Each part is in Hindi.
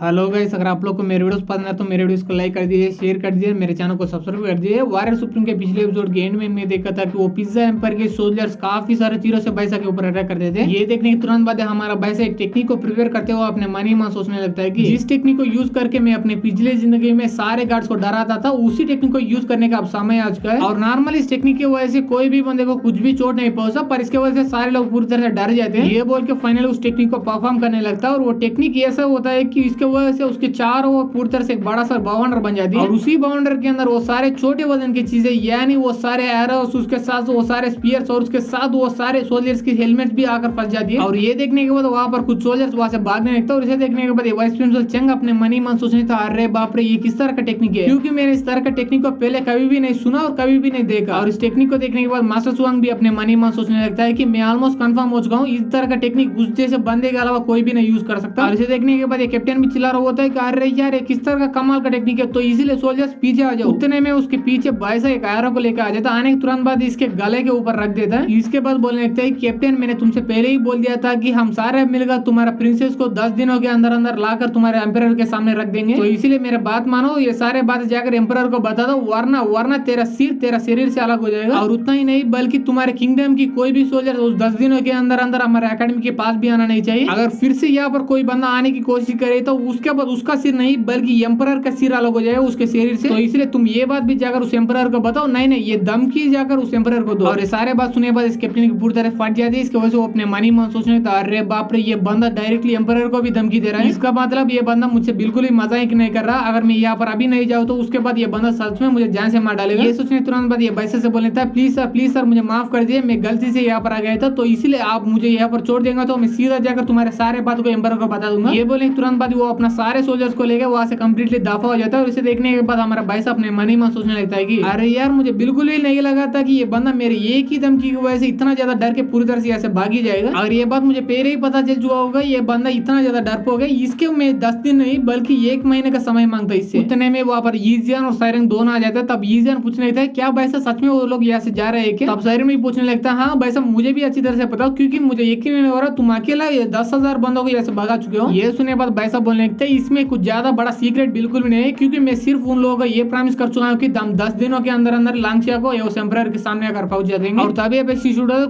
हेलो गाइस, अगर आप लोग को मेरे वीडियोस पसंद है तो मेरे वीडियोस को लाइक कर दीजिए, शेयर कर दीजिए, मेरे चैनल को सब्सक्राइब कर दीजिए। वॉरियर सुप्रीम के पिछले एपिसोड के एंड में हमने देखा था कि वो पिज्जा एम्पायर के सोल्जर्स काफी सारे तीरों से बैसा के ऊपर अटैक करते थे। ये देखने के तुरंत बाद हमारा बैसा एक टेक्निक को प्रिपेयर करते हुए अपने मन ही मन सोचने लगता है कि जिस टेक्निक को यूज करके मैं अपने पिछले जिंदगी में सारे गार्ड्स को डराता था, उसी टेक्निक को यूज करने का अब समय आ चुका है। और नॉर्मल इस टेक्निक की वजह से कोई भी बंदे को कुछ भी चोट नहीं पहुंचा, पर इसके वजह से सारे लोग पूरी तरह से डर जाते हैं। ये बोल के फाइनली उस टेक्निक को परफॉर्म करने लगता है और वो टेक्निक ऐसा होता है कि इसके वजह से उसके वो पूरी तरह से एक बड़ा सा बाउंडर बन जाती है और उसी बाउंडर के अंदर वो सारे छोटे वजन की चीजें यानी वो सारे एरोस, उसके साथ वो सारे स्पीयर्स और उसके साथ वो सारे सोल्जर्स की हेलमेट भी आकर फंस जाती है। और ये देखने के बाद वहां पर कुछ सोल्जर्स वहां से भागने लगता है और इसे देखने के बाद वाइस प्रिंसिपल चंग अपने मन ही मन सोचने था, अरे बाप रे, ये किस तरह का टेक्निक है, क्योंकि मैंने इस तरह का टेक्निक को पहले कभी भी नहीं सुना और कभी भी नहीं देखा। और इस टेक्निक को देखने के बाद मास्टर सुवांग भी अपने मन ही मन सोचने लगता है कि मैं ऑलमोस्ट कंफर्म हो चुका हूँ, इस तरह का टेक्निक उस जैसे बंदे के अलावा कोई भी नहीं यूज कर सकता। और इसे देखने के बाद कैप्टन भी चिल्ला रहा होता है कि अरे यार किस तरह का कमाल का टेक्निक है, तो इसीलिए सोल्जर्स पीछे आ जाओ। उतने में उसके पीछे बैसा एक एरो को लेकर आ जाता है, आने के तुरंत बाद इसके गले के ऊपर रख देता है। इसके बाद बोलने लगता है, कैप्टन मैंने तुमसे पहले ही बोल दिया था कि हम सारे मिलकर तुम्हारा प्रिंसेस को 10 दिनों के अंदर अंदर लाकर तुम्हारे एम्परर के सामने रख देंगे, तो इसीलिए मेरे बात मानो, ये सारे बात जाकर एम्परर को बता दो, वरना तेरा शरीर से अलग हो जाएगा। और उतना ही नहीं बल्कि तुम्हारे किंगडम की कोई भी सोल्जर उस 10 दिनों के अंदर अंदर हमारे एकेडमी के पास भी आना नहीं चाहिए। अगर फिर से यहाँ पर कोई बंदा आने की कोशिश करे तो उसके बाद उसका सिर नहीं बल्कि एम्परर का सिर अलग हो जाएगा उसके शरीर से, तो इसलिए तुम ये बात भी जाकर उस एम्परर को बताओ। नहीं ये धमकी जाकर उस एम्परर को दो। और ये सारे बात सुनने के बाद इस कैप्टन की पूरी तरह फट जाती है। इसकी वजह से वो अपने मन ही मन सोचने लगता है, अरे बाप रे, ये बंदा डायरेक्टली एम्परर को भी धमकी दे रहा है, इसका मतलब ये बंदा मुझसे बिल्कुल ही मजाक नहीं कर रहा। अगर मैं यहाँ पर अभी नहीं जाऊँ तो उसके बाद ये बंदा सच में मुझे जान से मार डालेगा। ये सोचने तुरंत बाद ये बैसे से बोल लेता है, प्लीज सर मुझे माफ कर दिए, मैं गलती से यहाँ पर आ गया था, तो इसलिए आप मुझे यहाँ पर छोड़ देंगे तो मैं सीधा जाकर तुम्हारे सारे बात को एम्परर को बता दूंगा। ये बोले तुरंत बाद वो अपना सारे सोल्जर्स को लेकर वहां से कंप्लीटली दफा हो जाता है। और इसे देखने के बाद हमारा भाई साहब अपने मन ही मन सोचने लगता है कि अरे यार, मुझे बिल्कुल ही नहीं लगा था कि ये बंदा मेरे एक ही धमकी की वजह से इतना ज्यादा डर के पूरी तरह से ऐसे भाग ही जाएगा। और ये बात मुझे पहले ही पता चल चुका होगा, ये बंदा इतना ज्यादा डरपोक है, इसके मैं 10 दिन नहीं बल्कि 1 महीने का समय मांगता इससे। उतने में वहां पर यीजियन और सायरन दोनों आ जाते हैं। तब यीजियन पूछने लगता है, क्या भाई साहब सच में वो लोग यहाँ से जा रहे हैं क्या? तब सायरन भी पूछने लगता है, हाँ भाई साहब मुझे भी अच्छी तरह से पता, क्योंकि मुझे यकीन नहीं हो रहा तुम अकेला 10,000 बंदों को यहाँ से भगा चुके हो। ये सुनने बाद भाई साहब बोलने लगते हैं, इसमें कुछ ज्यादा बड़ा सीक्रेट बिल्कुल भी नहीं है, क्योंकि मैं सिर्फ उन लोगों को ये प्रॉमिस कर चुका हूँ कि 10 दिनों के अंदर अंदर लांगशिया को या उस एम्परर के सामने आकर पहुंच जाएंगे। और तभी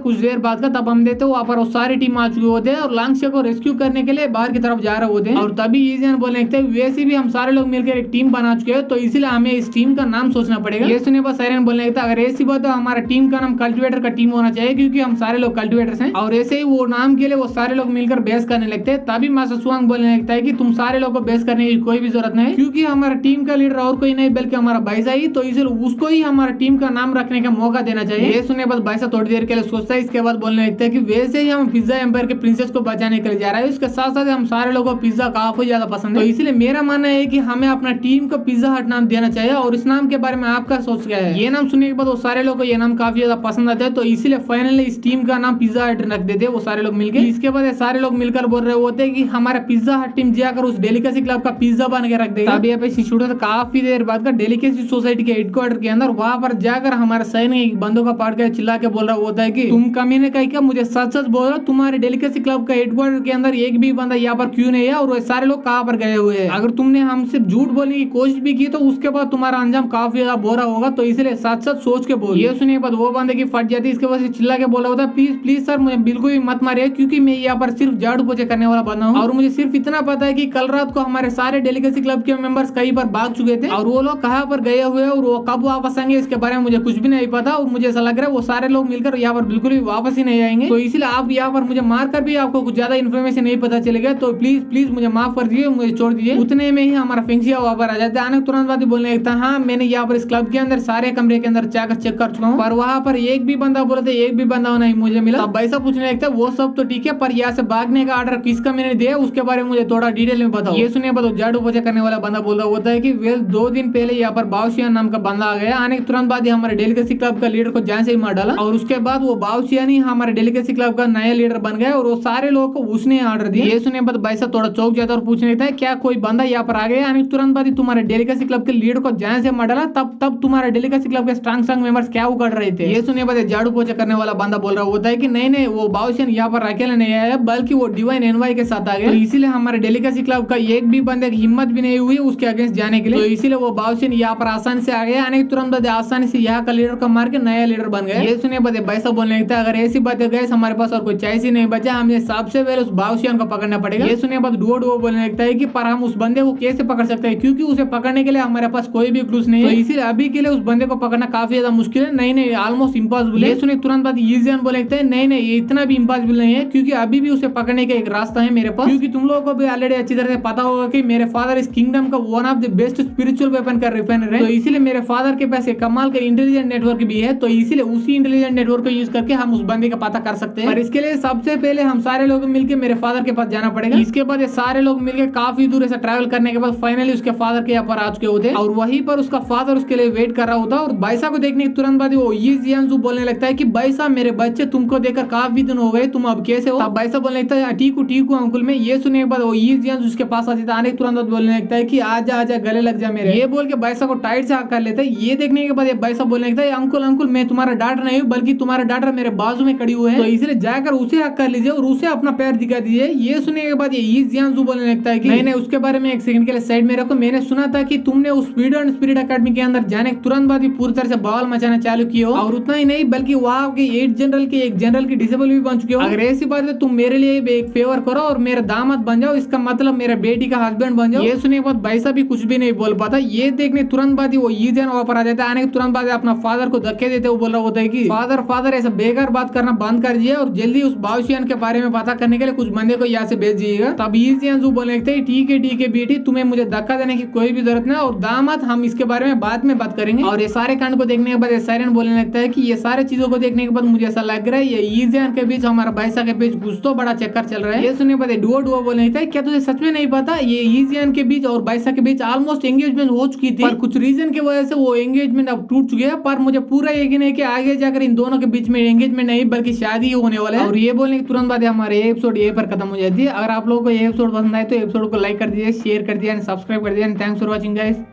कुछ देर बाद का तब हम देते वहां पर वो सारी टीम आ चुके होते हैं और लांगशिया को रेस्क्यू करने के लिए बाहर की तरफ जा रहे होते हैं। और तभी यीजियन बोलने लगते हैं, वैसे भी हम सारे लोग मिलकर एक टीम बना चुके हैं, तो इसलिए हमें इस टीम का नाम सोचना पड़ेगा। ये सुनने पर सायरन बोलने लगता है, अगर ऐसी बात है हमारा टीम का नाम कल्टिवेटर का टीम होना चाहिए, क्योंकि हम सारे लोग कल्टिवेटर्स हैं। और ऐसे ही वो नाम के लिए वो सारे लोग मिलकर बहस करने लगते हैं। तभी मास्टर सुवांग बोलने लगता है कि तुम सारे लोग को बहस करने की कोई भी जरूरत नहीं, क्योंकि हमारा टीम का लीडर और कोई नहीं बल्कि हमारा भाईसा ही, तो इसलिए उसको ही हमारा टीम का नाम रखने का मौका देना चाहिए। ये सुनने बाद भाईसा थोड़ी देर के लिए सोचता है। इसके बाद बोलने लगता है कि वैसे ही हम पिज्जा एम्पायर के प्रिंसेस को बचाने के लिए जा रहे हैं, इसके साथ साथ हम सारे लोगों को पिज्जा काफी ज्यादा पसंद है, तो इसलिए मेरा मानना है कि हमें अपना टीम को पिज्जा हट नाम देना चाहिए। और इस नाम के बारे में आपका सोच क्या है? ये नाम सुनने के बाद वो सारे लोग को ये नाम काफी ज्यादा पसंद आता है, तो इसीलिए फाइनली इस टीम का नाम पिज्जा हट रख देते हैं वो सारे लोग मिलकर। इसके बाद सारे लोग मिलकर बोल रहे होते हैं कि हमारा पिज्जा हट टीम जाकर उस डेलिकेसी क्लब का पिज्जा बन के रख देगा। तभी यहाँ पे काफी देर बाद का डेलिकेसी सोसाइटी के हेडक्वार्टर के अंदर वहां पर जाकर हमारे सैनिक बंदों का पाट के चिल्ला के बोल रहा होता है कि तुम कमीने का क्या, मुझे सच सच बोल रहा, तुम्हारे डेलिकेसी क्लब का हेडक्वार्टर के अंदर एक भी बंदा यहाँ पर क्यों नहीं है और सारे लोग कहाँ पर गए हुए हैं? अगर तुमने हमसे झूठ बोलने की कोशिश भी की तो उसके बाद तुम्हारा अंजाम काफी ज्यादा बुरा होगा, तो इसलिए सच सच सोच के बोल। ये सुनने के बाद वो बंदे की फट जाती है। इसके वजह से चिल्ला के बोल रहा होता है, प्लीज सर मुझे बिल्कुल भी मत मारिए, क्योंकि मैं यहाँ पर सिर्फ झाड़ू पोछे करने वाला बंदा हूँ और मुझे सिर्फ इतना पता है कि कल रात को हमारे सारे डेलिकेसी क्लब के मेंबर्स कहीं पर भाग चुके थे और वो लोग कहाँ पर गए हुए और वो कब वापस आएंगे इसके बारे में मुझे कुछ भी नहीं पता। और मुझे ऐसा लग रहा है वो सारे लोग मिलकर यहाँ पर बिल्कुल भी वापस ही नहीं आएंगे, तो इसलिए आप यहाँ पर मुझे मार कर भी आपको कुछ ज्यादा इन्फॉर्मेशन नहीं पता चलेगा, तो प्लीज मुझे माफ कर दीजिए, मुझे छोड़ दीजिए। उतने में ही हमारा फेंसिया वहां पर आ जाता है। आने तुरंत बाद बोलने लगता है, हाँ मैंने यहाँ पर इस क्लब के अंदर सारे कमरे के अंदर जाकर चेक कर चुका हूँ, पर वहाँ पर एक भी बंदा बोला था, एक भी बंदा नहीं मुझे मिला। अब ऐसा पूछने लगता है, वो सब तो ठीक है, पर यहाँ से भागने का ऑर्डर किसका मैंने दिया उसके बारे में मुझे थोड़ा डिटेल में बताओ। ये सुनिए बताओ, झाड़ू पोछा करने वाला बंदा बोल रहा होता है कि वेल 2 दिन पहले यहाँ पर बाउशियान नाम का बंदा आ गया। आने के तुरंत बाद हमारे डेलिकेसी क्लब का लीडर को जान से ही मार डाला और उसके बाद वो बाउशियान ही हमारे डेलिकेसी क्लब का नया लीडर बन गया और वो सारे लोगों को उसने ऑर्डर दिया। ये सुनिए बाद भाई साहब थोड़ा चौक जाता है और पूछने लगता है, क्या कोई बंदा यहाँ पर आ गया? आने के तुरंत बाद तुम्हारे डेलिकेसी क्लब के लीडर को जान से मार डाला, तब तुम्हारे डेलिकेसी क्लब के स्ट्रांग मेंबर्स क्या उकड़ रहे थे? ये सुनिए बाद झाड़ू पोछा करने वाला बंदा बोल रहा होता है कि नहीं वो बाउशियान यहाँ पर अकेले नहीं आया, बल्कि वो डिवाइन एनवाई के साथ आ गया, तो इसीलिए हमारे डेलिकेसी क्लब का एक भी बंदे की हिम्मत भी नहीं हुई उसके अगेंस्ट जाने के लिए। तो इसीलिए वो बाउसिन यहाँ पर आसानी से आ गया, आने के तुरंत बाद आसानी से यहाँ का लीडर को मार के नया लीडर बन गया। ये सुनिए बात भाई साहब बोलने लगता है अगर ऐसी बातें गए हमारे पास और कोई चाइस ही नहीं बचा, हमें सबसे पहले उस बाउसियन को पकड़ना पड़ेगा। ये सुनिए बात डुओ बोलने लगता है कि पर हम उस बंदे को कैसे पकड़ सकते हैं, क्योंकि उसे पकड़ने के लिए हमारे पास कोई भी क्लूज नहीं है। तो इसीलिए अभी के लिए उस बंदे को पकड़ना काफी ज्यादा मुश्किल है, नहीं ऑलमोस्ट इम्पॉसिबल है। ये सुनिए तुरंत बात ईजियन बोलने लगता है नहीं ये इतना भी इम्पॉसिबल नहीं है, क्योंकि अभी भी उसे पकड़ने का एक रास्ता है मेरे पास। क्योंकि तुम लोगों को भी ऑलरेडी अच्छी तरह से पता होगा कि मेरे फादर इस किंगडम का one of the best spiritual weapon का रिफाइनर है। तो इसीलिए मेरे फादर के पास एक कमाल का इंटेलिजेंट नेटवर्क भी है, तो इसीलिए उसी इंटेलिजेंट नेटवर्क को यूज करके हम उस बंदे का पता कर सकते हैं। पर इसके लिए सबसे पहले हम सारे लोग मिलकर मेरे फादर के पास जाना पड़ेगा। इसके बाद ये सारे लोग मिलकर काफी दूर से ट्रैवल करने के बाद फाइनली उसके फादर के यहाँ पर आ चुके होते और वहीं पर उसका फादर उसके लिए वेट कर रहा होता। और बाइसा को देखने के तुरंत बाद वो ये जियांसु बोलने लगता है कि बाइसा मेरे बच्चे तुमको देखकर काफी दिन हो गए, तुम अब कैसे हो। तब बाइसा बोलने लगता है ठीक हूँ अंकुल मैं। ये सुनने के बाद वो ये जियांसु उसके पास आ जाता है, आने के तुरंत बाद बोलने लगता है कि आजा गले लग जा मेरे। ये बोल के बाइसा को टाइट से कर लेता है। ये देखने के बाद ये बाइसा बोलने लगता है अंकुल मैं तुम्हारा डाटर नहीं हूँ, बल्कि तुम्हारा डाटर मेरे बाजू में खड़ी हुए है, तो इसलिए जाकर उसे हक कर लीजिए और उसे अपना पैर दिखा दीजिए। ये सुनने के बाद ये जियांसु बोलने लगता है कि नहीं उसके बारे में एक सेकंड के लिए साइड में रखो। मैंने सुना था कि तुमने उस स्पीड एंड स्पिरिट अकेडमी के अंदर जाने के तुरंत बाद ही पूरी तरह से बवाल मचाना चालू किए हो, और उतना ही नहीं बल्कि वहाँ के 8 जनरल के एक जनरल की डिसेबल भी बन चुके हो। अगर ऐसी बात है तुम मेरे लिए एक फेवर करो और मेरा दामाद बन जाओ, इसका मतलब मेरा बेटी का हस्बैंड बन जाओ। ये सुनने के बाद बाइसा भी कुछ भी नहीं बोल पाता। ये देखने तुरंत बाद ही वो ईजियन वहाँ पर आ जाता है, आने के तुरंत बाद अपना फादर को धक्के देते वो बोल रहा होता है कि फादर ऐसा बेकार बात करना बंद कर दिए और जल्दी उस बाउसियन के बारे में पता करने के लिए कुछ बंदे को यहाँ से भेज दीजिएगा। तब ईजियन बोलने लगते हैं ठीक है बेटी, तुम्हें मुझे धक्का देने की कोई भी जरूरत नहीं, और दामाद हम इसके बारे में बाद में बात करेंगे। और ये सारे कांड को देखने के बाद साइरन बोलने लगता है कि ये सारे चीजों को देखने के बाद मुझे ऐसा लग रहा है ये ईजियन के बीच हमारा बाइसा के बीच कुछ तो बड़ा चक्कर चल रहा है। ये सुनने के बाद डुओ बोलने लगता है क्या तुझे सच में नहीं पता ये ईजियन के बीच और बाइसा के बीच ऑलमोस्ट एंगेजमेंट हो चुकी थी, पर कुछ रीजन की वजह से वो एंगेजमेंट अब टूट चुकी है। पर मुझे पूरा यकीन है कि आगे जाकर इन दोनों के बीच में एंगेजमेंट नहीं बल्कि शादी होने वाला है। और ये बोलने के तुरंत बाद हमारे एपिसोड ये पर खत्म हो जाती है। अगर आप लोगों को ये एपिसोड पसंद आए तो एपिसोड को लाइक कर दीजिए, शेयर कर दीजिए, सब्सक्राइब कर दीजिए। Thanks for watching guys.